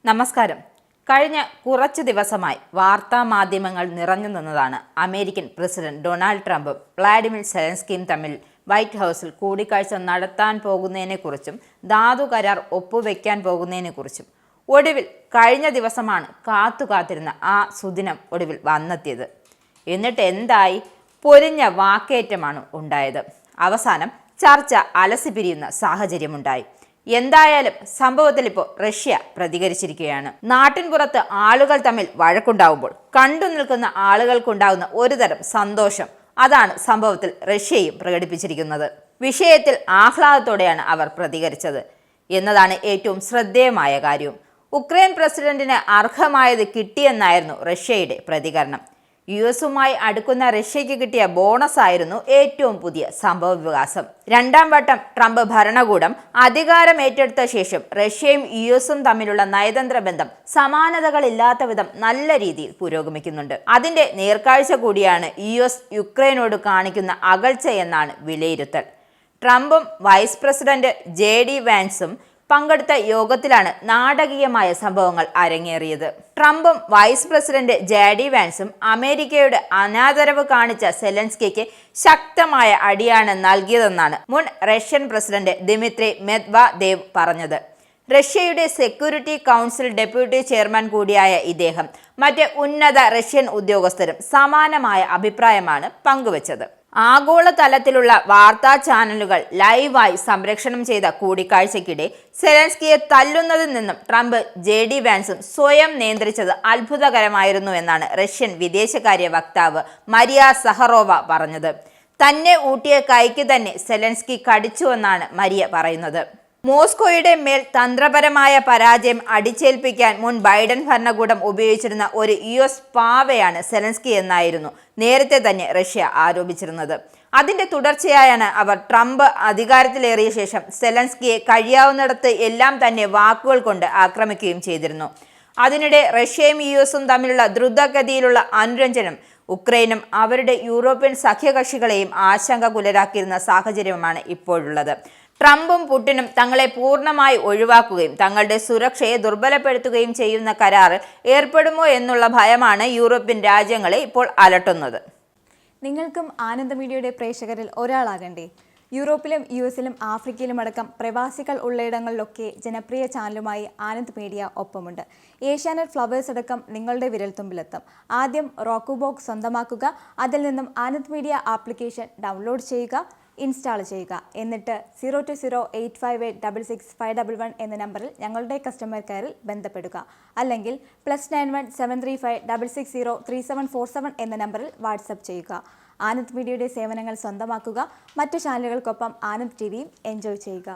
നമസ്കാരം. കഴിഞ്ഞ കുറച്ചു ദിവസമായി വാർത്താ മാധ്യമങ്ങൾ നിറഞ്ഞു നിന്നതാണ് അമേരിക്കൻ പ്രസിഡന്റ് ഡൊണാൾഡ് ട്രംപും വ്ളാഡിമിർ സെലൻസ്കിയും തമ്മിൽ വൈറ്റ് ഹൗസിൽ കൂടിക്കാഴ്ച നടത്താൻ പോകുന്നതിനെക്കുറിച്ചും ധാതു കരാർ ഒപ്പുവെക്കാൻ പോകുന്നതിനെക്കുറിച്ചും. ഒടുവിൽ കഴിഞ്ഞ ദിവസമാണ് കാത്തിരുന്ന ആ സുദിനം ഒടുവിൽ വന്നെത്തിയത്. എന്നിട്ട് എന്തായി? പൊരിഞ്ഞ വാക്കേറ്റമാണ് ഉണ്ടായത്. അവസാനം ചർച്ച അലസിപിരിയുന്ന സാഹചര്യമുണ്ടായി. എന്തായാലും സംഭവത്തിൽ ഇപ്പോൾ റഷ്യ പ്രതികരിച്ചിരിക്കുകയാണ്. നാട്ടിൻപുറത്ത് ആളുകൾ തമ്മിൽ വഴക്കുണ്ടാവുമ്പോൾ കണ്ടു നിൽക്കുന്ന ആളുകൾക്കുണ്ടാവുന്ന ഒരുതരം സന്തോഷം, അതാണ് സംഭവത്തിൽ റഷ്യയും പ്രകടിപ്പിച്ചിരിക്കുന്നത്. വിഷയത്തിൽ ആഹ്ലാദത്തോടെയാണ് അവർ പ്രതികരിച്ചത് എന്നതാണ് ഏറ്റവും ശ്രദ്ധേയമായ കാര്യവും. ഉക്രൈൻ പ്രസിഡന്റിന് അർഹമായത് കിട്ടിയെന്നായിരുന്നു റഷ്യയുടെ പ്രതികരണം. യുഎസുമായി അടുക്കുന്ന റഷ്യയ്ക്ക് കിട്ടിയ ബോണസ് ആയിരുന്നു ഏറ്റവും പുതിയ സംഭവ വികാസം. രണ്ടാം വട്ടം ട്രംപ് ഭരണകൂടം അധികാരം ഏറ്റെടുത്ത ശേഷം റഷ്യയും യുഎസും തമ്മിലുള്ള നയതന്ത്ര ബന്ധം സമാനതകളില്ലാത്ത വിധം നല്ല രീതിയിൽ പുരോഗമിക്കുന്നുണ്ട്. അതിന്റെ നേർക്കാഴ്ച കൂടിയാണ് യുഎസ് യുക്രൈനോട് കാണിക്കുന്ന അകൽച്ച എന്നാണ് വിലയിരുത്തൽ. ട്രംപും വൈസ് പ്രസിഡന്റ് JD വാൻസും പങ്കെടുത്ത യോഗത്തിലാണ് നാടകീയമായ സംഭവങ്ങൾ അരങ്ങേറിയത്. ട്രംപും വൈസ് പ്രസിഡന്റ് JD വാൻസും അമേരിക്കയുടെ അനാദരവ് കാണിച്ച സെലൻസ്കിക്ക് ശക്തമായ അടിയാണ് നൽകിയതെന്നാണ് മുൻ റഷ്യൻ പ്രസിഡന്റ് ദിമിത്രി മെദ്വദേവ് പറഞ്ഞത്. റഷ്യയുടെ സെക്യൂരിറ്റി കൗൺസിൽ ഡെപ്യൂട്ടി ചെയർമാൻ കൂടിയായ ഇദ്ദേഹം മറ്റ് ഉന്നത റഷ്യൻ ഉദ്യോഗസ്ഥരും സമാനമായ അഭിപ്രായമാണ് പങ്കുവച്ചത്. ആഗോളതലത്തിലുള്ള വാർത്താ ചാനലുകൾ ലൈവായി സംപ്രേഷണം ചെയ്ത കൂടിക്കാഴ്ചയ്ക്കിടെ സെലൻസ്കിയെ തല്ലുന്നതിൽ നിന്നും ട്രംപ് JD വാൻസും സ്വയം നിയന്ത്രിച്ചത് അത്ഭുതകരമായിരുന്നു എന്നാണ് റഷ്യൻ വിദേശകാര്യ വക്താവ് മരിയ സഹറോവ പറഞ്ഞത്. തന്നെ ഊട്ടിയ കൈക്ക് തന്നെ സെലൻസ്കി കടിച്ചുവെന്നാണ് മരിയ പറയുന്നത്. മോസ്കോയുടെ മേൽ തന്ത്രപരമായ പരാജയം അടിച്ചേൽപ്പിക്കാൻ മുൻ ബൈഡൻ ഭരണകൂടം ഉപയോഗിച്ചിരുന്ന ഒരു US പാവയാണ് സെലൻസ്കി എന്നായിരുന്നു നേരത്തെ തന്നെ റഷ്യ ആരോപിച്ചിരുന്നത്. അതിന്റെ തുടർച്ചയായാണ് അവർ ട്രംപ് അധികാരത്തിലേറിയ ശേഷം സെലൻസ്കിയെ കഴിയാവുന്നിടത്ത് എല്ലാം തന്നെ വാക്കുകൾ കൊണ്ട് ആക്രമിക്കുകയും ചെയ്തിരുന്നു. അതിനിടെ റഷ്യയും യുഎസും തമ്മിലുള്ള ദ്രുതഗതിയിലുള്ള അനുരഞ്ജനം ഉക്രൈനും അവരുടെ യൂറോപ്യൻ സഖ്യകക്ഷികളെയും ആശങ്കകുലരാക്കിയിരുന്ന സാഹചര്യമാണ് ഇപ്പോഴുള്ളത്. ട്രംപും പുടിനും തങ്ങളെ പൂർണ്ണമായി ഒഴിവാക്കുകയും തങ്ങളുടെ സുരക്ഷയെ ദുർബലപ്പെടുത്തുകയും ചെയ്യുന്ന കരാറിൽ ഏർപ്പെടുമോ എന്നുള്ള ഭയമാണ് യൂറോപ്യൻ രാജ്യങ്ങളെ ഇപ്പോൾ അലട്ടുന്നത്. നിങ്ങൾക്കും ആനന്ദ മീഡിയയുടെ പ്രേക്ഷകരിൽ ഒരാളാകണ്ടേ? യൂറോപ്പിലും US-ലും ആഫ്രിക്കയിലും അടക്കം പ്രവാസികൾ ഉള്ളയിടങ്ങളിലൊക്കെ ജനപ്രിയ ചാനലുമായി ആനന്ദ് മീഡിയ ഒപ്പമുണ്ട്. ഏഷ്യാനെറ്റ് ഫ്ലവേഴ്സ് അടക്കം നിങ്ങളുടെ വിരൽത്തുമ്പിലെത്തും. ആദ്യം റോക്കു ബോക്സ് സ്വന്തമാക്കുക. അതിൽ നിന്നും ആനന്ദ് മീഡിയ ആപ്ലിക്കേഷൻ ഡൗൺലോഡ് ചെയ്യുക, ഇൻസ്റ്റാൾ ചെയ്യുക. എന്നിട്ട് 02085866511 എന്ന നമ്പറിൽ ഞങ്ങളുടെ കസ്റ്റമർ കെയറിൽ ബന്ധപ്പെടുക. അല്ലെങ്കിൽ +91 735 660 3747 എന്ന നമ്പറിൽ വാട്സപ്പ് ചെയ്യുക. ആനന്ദ് മീഡിയയുടെ സേവനങ്ങൾ സ്വന്തമാക്കുക. മറ്റു ചാനലുകൾക്കൊപ്പം ആനന്ദ് TVയും എൻജോയ് ചെയ്യുക.